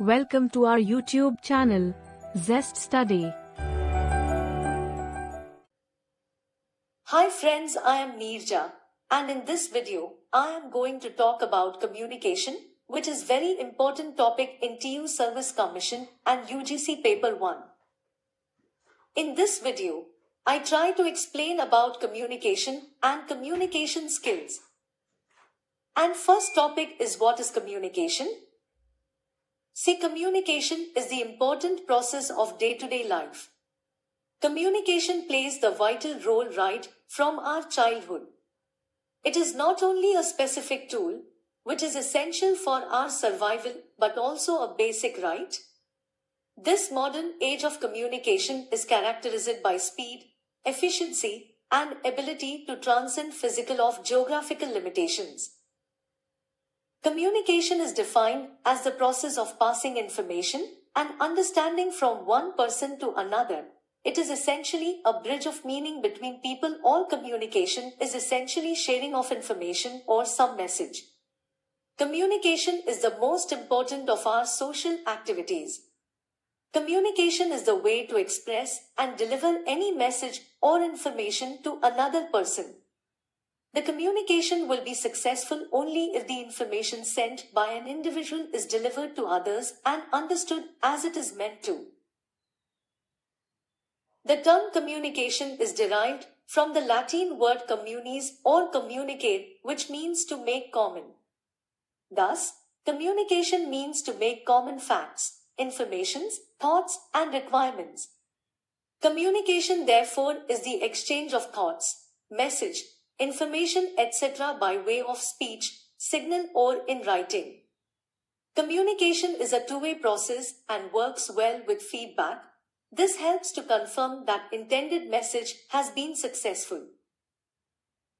Welcome to our YouTube channel, Zest Study. Hi friends, I am Neerja, and in this video, I am going to talk about communication, which is very important topic in TU Service Commission and UGC Paper 1. In this video, I try to explain about communication and communication skills. And first topic is what is communication? See, communication is the important process of day-to-day life. Communication plays the vital role right from our childhood. It is not only a specific tool, which is essential for our survival, but also a basic right. This modern age of communication is characterized by speed, efficiency, and ability to transcend physical or geographical limitations. Communication is defined as the process of passing information and understanding from one person to another. It is essentially a bridge of meaning between people. All communication is essentially sharing of information or some message. Communication is the most important of our social activities. Communication is the way to express and deliver any message or information to another person. The communication will be successful only if the information sent by an individual is delivered to others and understood as it is meant to. The term communication is derived from the Latin word communis or communicate, which means to make common. Thus, communication means to make common facts, informations, thoughts, and requirements. Communication, therefore, is the exchange of thoughts, message, information, etc. by way of speech, signal, or in writing. Communication is a two-way process and works well with feedback. This helps to confirm that intended message has been successful.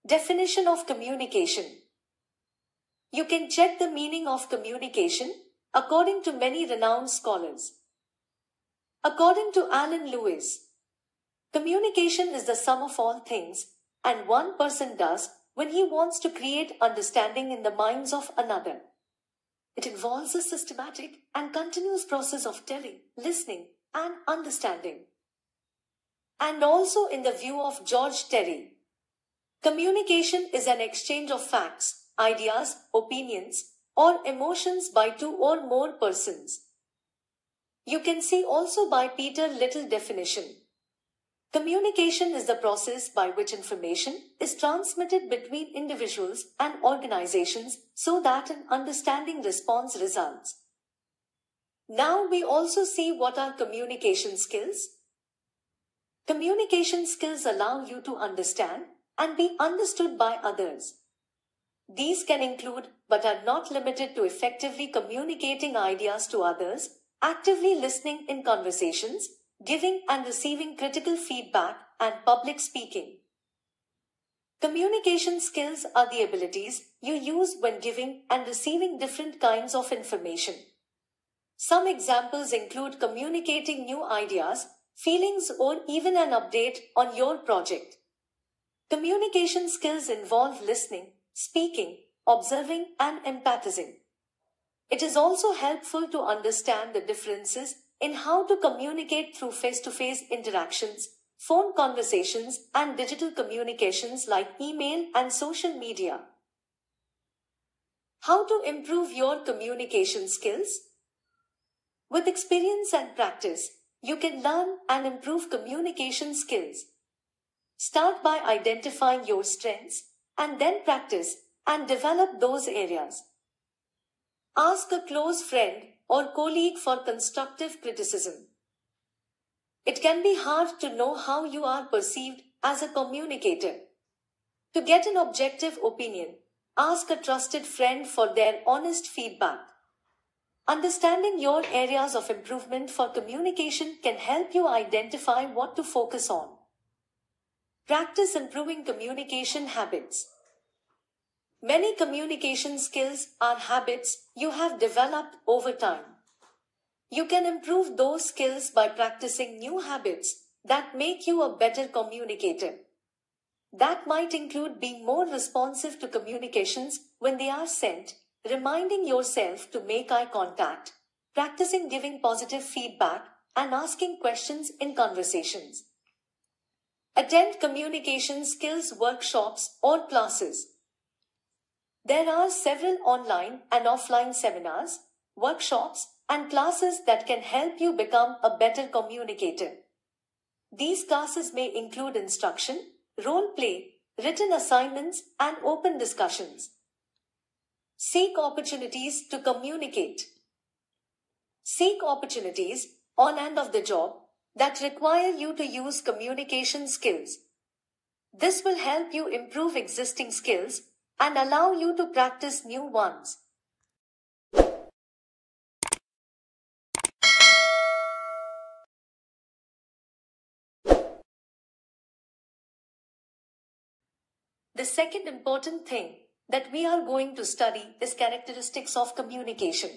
Definition of communication. You can check the meaning of communication according to many renowned scholars. According to Alan Lewis, communication is the sum of all things and one person does when he wants to create understanding in the minds of another. It involves a systematic and continuous process of telling, listening, and understanding. And also in the view of George Terry, communication is an exchange of facts, ideas, opinions, or emotions by two or more persons. You can see also by Peter Little definition. Communication is the process by which information is transmitted between individuals and organizations so that an understanding response results. Now we also see what are communication skills. Communication skills allow you to understand and be understood by others. These can include, but are not limited to, effectively communicating ideas to others, actively listening in conversations, giving and receiving critical feedback, and public speaking. Communication skills are the abilities you use when giving and receiving different kinds of information. Some examples include communicating new ideas, feelings, or even an update on your project. Communication skills involve listening, speaking, observing, and empathizing. It is also helpful to understand the differences in how to communicate through face-to-face interactions, phone conversations, and digital communications like email and social media. How to improve your communication skills? With experience and practice, you can learn and improve communication skills. Start by identifying your strengths and then practice and develop those areas. Ask a close friend or colleague for constructive criticism. It can be hard to know how you are perceived as a communicator. To get an objective opinion, ask a trusted friend for their honest feedback. Understanding your areas of improvement for communication can help you identify what to focus on. Practice improving communication habits. Many communication skills are habits you have developed over time. You can improve those skills by practicing new habits that make you a better communicator. That might include being more responsive to communications when they are sent, reminding yourself to make eye contact, practicing giving positive feedback, and asking questions in conversations. Attend communication skills workshops or classes. There are several online and offline seminars, workshops, and classes that can help you become a better communicator. These classes may include instruction, role play, written assignments, and open discussions. Seek opportunities to communicate. Seek opportunities on and off the job that require you to use communication skills. This will help you improve existing skills and allow you to practice new ones. The second important thing that we are going to study is characteristics of communication.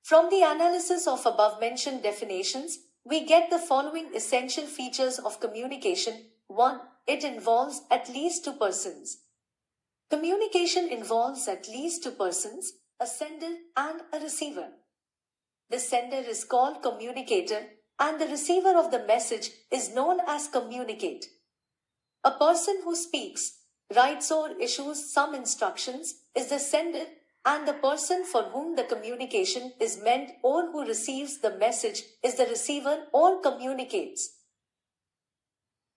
From the analysis of above-mentioned definitions, we get the following essential features of communication. 1. It involves at least two persons. Communication involves at least two persons, a sender and a receiver. The sender is called communicator, and the receiver of the message is known as communicate. A person who speaks, writes or issues some instructions is the sender, and the person for whom the communication is meant or who receives the message is the receiver or communicates.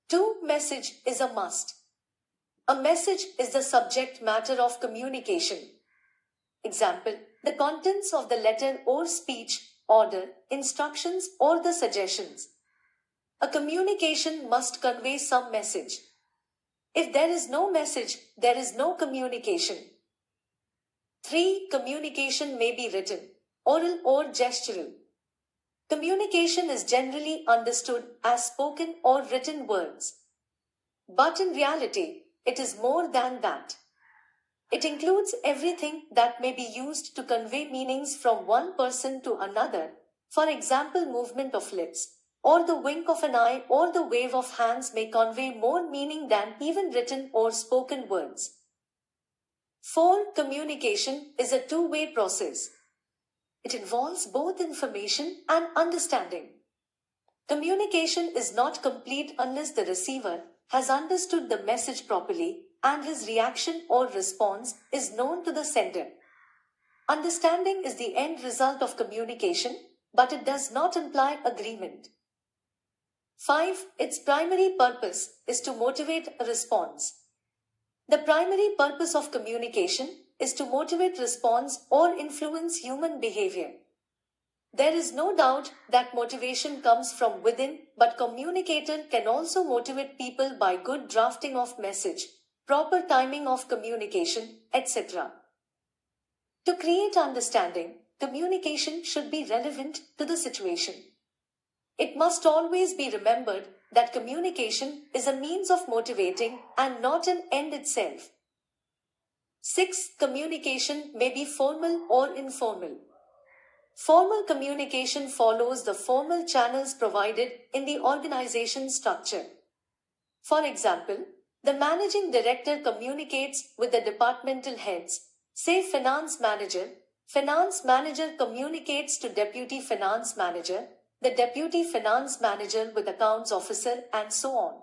2. Message is a must. A message is the subject matter of communication. Example, the contents of the letter or speech, order, instructions or the suggestions. A communication must convey some message. If there is no message, there is no communication. 3. Communication may be written, oral or gestural. Communication is generally understood as spoken or written words. But in reality, it is more than that. It includes everything that may be used to convey meanings from one person to another, for example, movement of lips, or the wink of an eye or the wave of hands may convey more meaning than even written or spoken words. 4. Communication is a two-way process. It involves both information and understanding. Communication is not complete unless the receiver has understood the message properly and his reaction or response is known to the sender. Understanding is the end result of communication, but it does not imply agreement. 5. Its primary purpose is to motivate a response. The primary purpose of communication is to motivate response or influence human behavior. There is no doubt that motivation comes from within, but communicator can also motivate people by good drafting of message, proper timing of communication, etc. To create understanding, communication should be relevant to the situation. It must always be remembered that communication is a means of motivating and not an end itself. 6. Communication may be formal or informal. Formal communication follows the formal channels provided in the organization structure. For example, the managing director communicates with the departmental heads, say finance manager communicates to deputy finance manager, the deputy finance manager with accounts officer, and so on.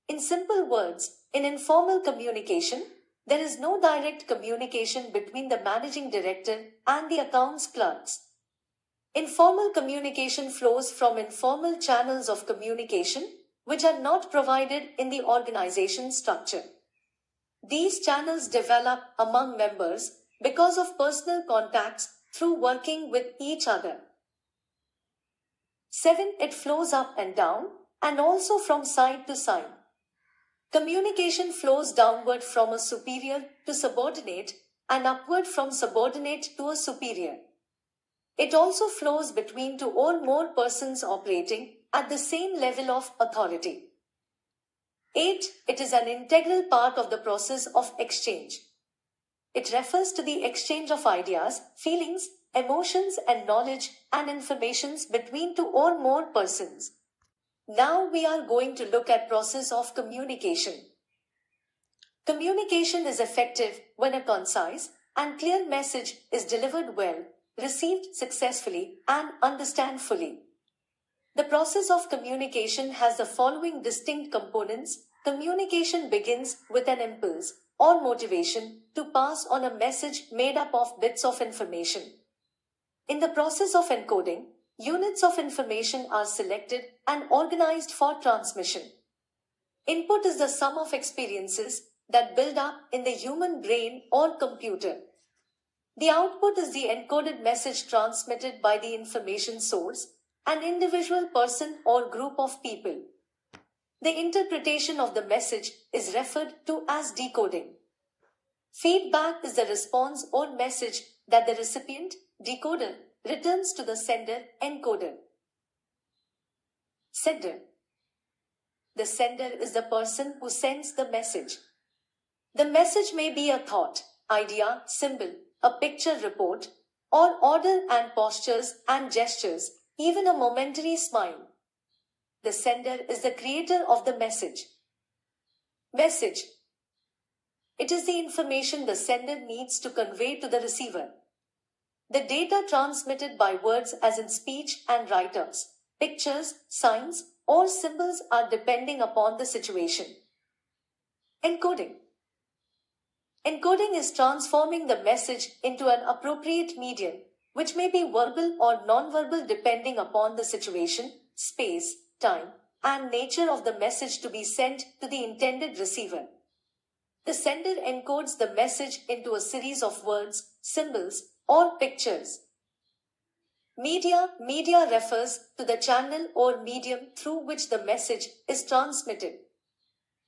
In simple words, in informal communication, there is no direct communication between the managing director and the accounts clerks. Informal communication flows from informal channels of communication, which are not provided in the organization structure. These channels develop among members because of personal contacts through working with each other. 7. It flows up and down, and also from side to side. Communication flows downward from a superior to subordinate, and upward from subordinate to a superior. It also flows between two or more persons operating at the same level of authority. 8. It is an integral part of the process of exchange. It refers to the exchange of ideas, feelings, emotions and knowledge and informations between two or more persons. Now we are going to look at process of communication. Communication is effective when a concise and clear message is delivered well, received successfully, and understand fully. The process of communication has the following distinct components. Communication begins with an impulse or motivation to pass on a message made up of bits of information. In the process of encoding, units of information are selected and organized for transmission. Input is the sum of experiences that build up in the human brain or computer. The output is the encoded message transmitted by the information source, an individual person or group of people. The interpretation of the message is referred to as decoding. Feedback is the response or message that the recipient, decoder, returns to the sender, encoder. Sender. The sender is the person who sends the message. The message may be a thought, idea, symbol, a picture report, or order and postures and gestures, even a momentary smile. The sender is the creator of the message. Message. It is the information the sender needs to convey to the receiver. The data transmitted by words as in speech and write-ups, pictures, signs, or symbols are depending upon the situation. Encoding. Encoding is transforming the message into an appropriate medium, which may be verbal or non-verbal depending upon the situation, space, time, and nature of the message to be sent to the intended receiver. The sender encodes the message into a series of words, symbols, or pictures. Media refers to the channel or medium through which the message is transmitted.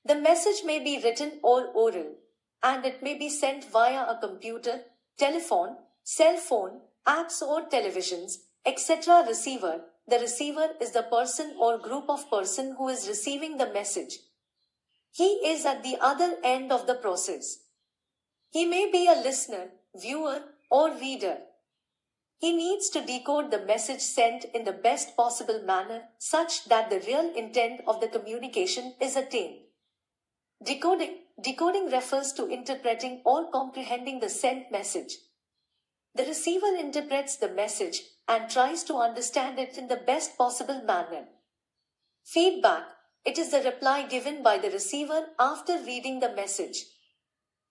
The message may be written or oral, and it may be sent via a computer, telephone, cell phone, apps or televisions, etc. Receiver. The receiver is the person or group of person who is receiving the message. He is at the other end of the process. He may be a listener, viewer, or reader. He needs to decode the message sent in the best possible manner such that the real intent of the communication is attained. Decoding refers to interpreting or comprehending the sent message. The receiver interprets the message and tries to understand it in the best possible manner. Feedback. It is the reply given by the receiver after reading the message.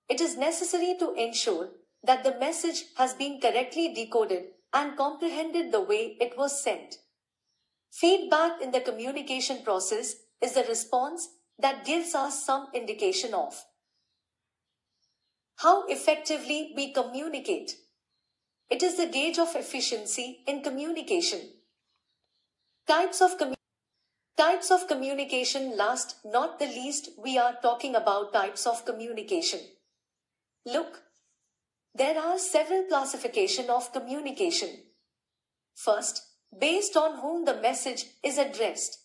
It is necessary to ensure that the message has been correctly decoded and comprehended the way it was sent. Feedback in the communication process is the response that gives us some indication of how effectively we communicate. It is the gauge of efficiency in communication. Types of communication. Last, not the least, we are talking about types of communication. Look, there are several classifications of communication. First, based on whom the message is addressed.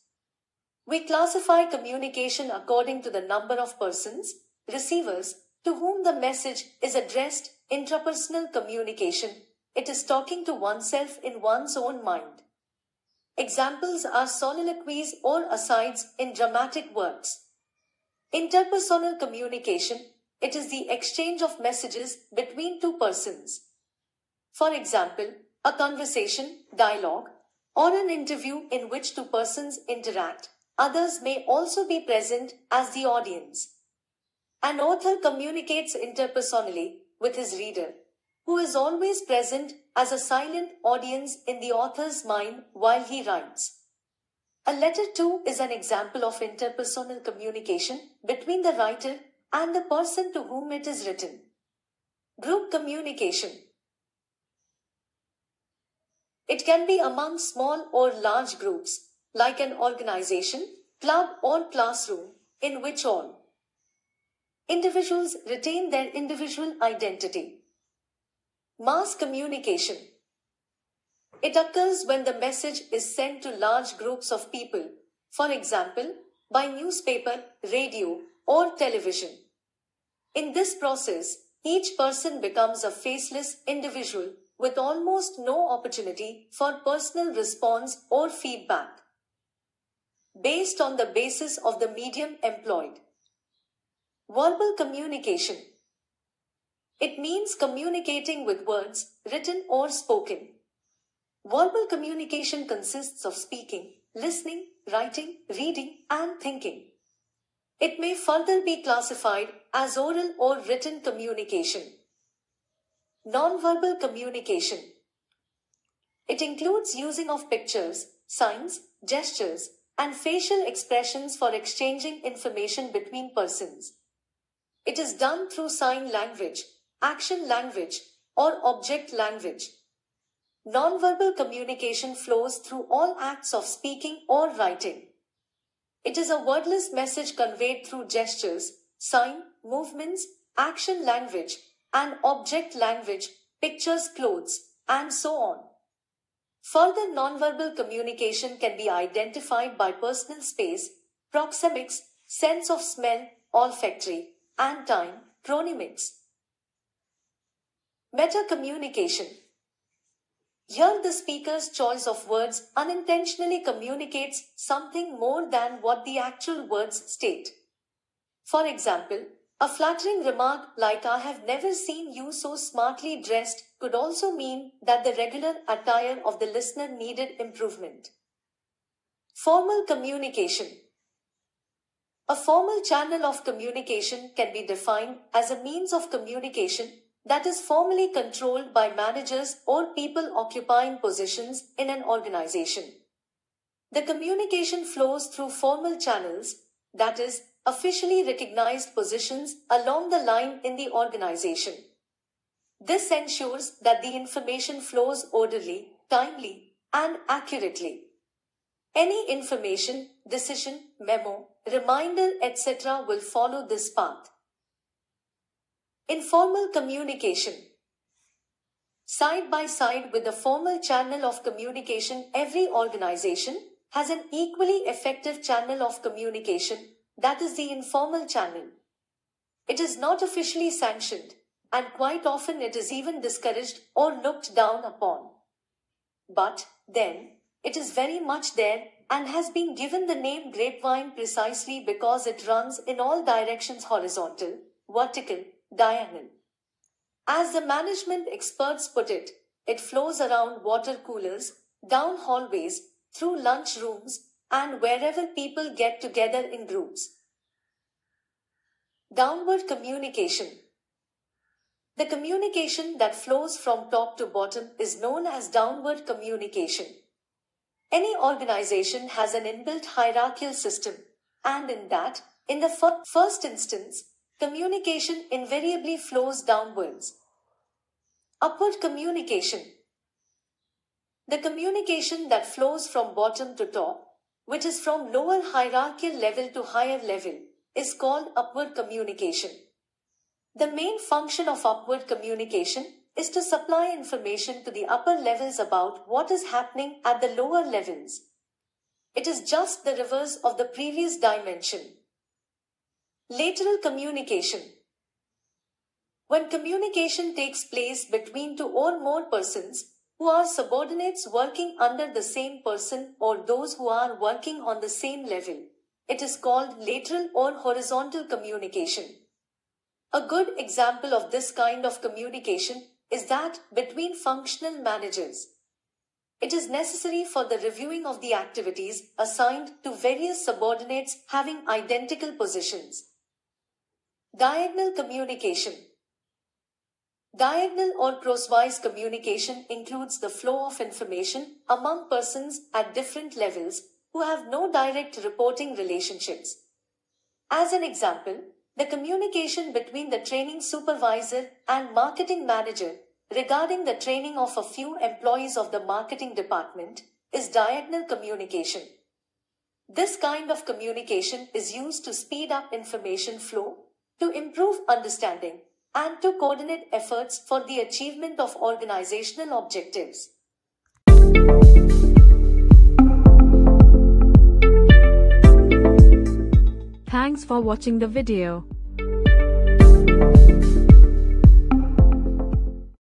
We classify communication according to the number of persons, receivers, to whom the message is addressed. Intrapersonal communication. It is talking to oneself in one's own mind. Examples are soliloquies or asides in dramatic works. Interpersonal communication. It is the exchange of messages between two persons. For example, a conversation, dialogue, or an interview in which two persons interact. Others may also be present as the audience. An author communicates interpersonally with his reader, who is always present as a silent audience in the author's mind while he writes. A letter too is an example of interpersonal communication between the writer and the person to whom it is written. Group communication. It can be among small or large groups, like an organization, club or classroom, in which all individuals retain their individual identity. Mass communication. It occurs when the message is sent to large groups of people, for example, by newspaper, radio, or television. In this process, each person becomes a faceless individual with almost no opportunity for personal response or feedback. Based on the basis of the medium employed. Verbal communication. It means communicating with words, written or spoken. Verbal communication consists of speaking, listening, writing, reading, and thinking. It may further be classified as oral or written communication. Nonverbal communication. It includes using of pictures, signs, gestures, and facial expressions for exchanging information between persons. It is done through sign language, action language, or object language. Nonverbal communication flows through all acts of speaking or writing. It is a wordless message conveyed through gestures, sign, movements, action language, and object language, pictures, clothes, and so on. Further, nonverbal communication can be identified by personal space, proxemics, sense of smell, olfactory, and time, chronemics. Meta-communication. Here the speaker's choice of words unintentionally communicates something more than what the actual words state. For example, a flattering remark like "I have never seen you so smartly dressed" could also mean that the regular attire of the listener needed improvement. Formal communication. A formal channel of communication can be defined as a means of communication that is formally controlled by managers or people occupying positions in an organization. The communication flows through formal channels, that is, officially recognized positions along the line in the organization. This ensures that the information flows orderly, timely, and accurately. Any information, decision, memo, reminder, etc. will follow this path. Informal communication. Side by side with the formal channel of communication, every organization has an equally effective channel of communication, that is the informal channel. It is not officially sanctioned, and quite often it is even discouraged or looked down upon. But, then, it is very much there and has been given the name grapevine precisely because it runs in all directions, horizontal, vertical, diagonal. As the management experts put it, it flows around water coolers, down hallways, through lunch rooms, and wherever people get together in groups. Downward communication. The communication that flows from top to bottom is known as downward communication. Any organization has an inbuilt hierarchical system, and in the first instance, communication invariably flows downwards. Upward communication. The communication that flows from bottom to top, which is from lower hierarchical level to higher level, is called upward communication. The main function of upward communication is to supply information to the upper levels about what is happening at the lower levels. It is just the reverse of the previous dimension. Lateral communication. When communication takes place between two or more persons who are subordinates working under the same person or those who are working on the same level, it is called lateral or horizontal communication. A good example of this kind of communication is that between functional managers. It is necessary for the reviewing of the activities assigned to various subordinates having identical positions. Diagonal communication. Diagonal or crosswise communication includes the flow of information among persons at different levels who have no direct reporting relationships. As an example, the communication between the training supervisor and marketing manager regarding the training of a few employees of the marketing department is diagonal communication. This kind of communication is used to speed up information flow, to improve understanding, and to coordinate efforts for the achievement of organizational objectives. Thanks for watching the video.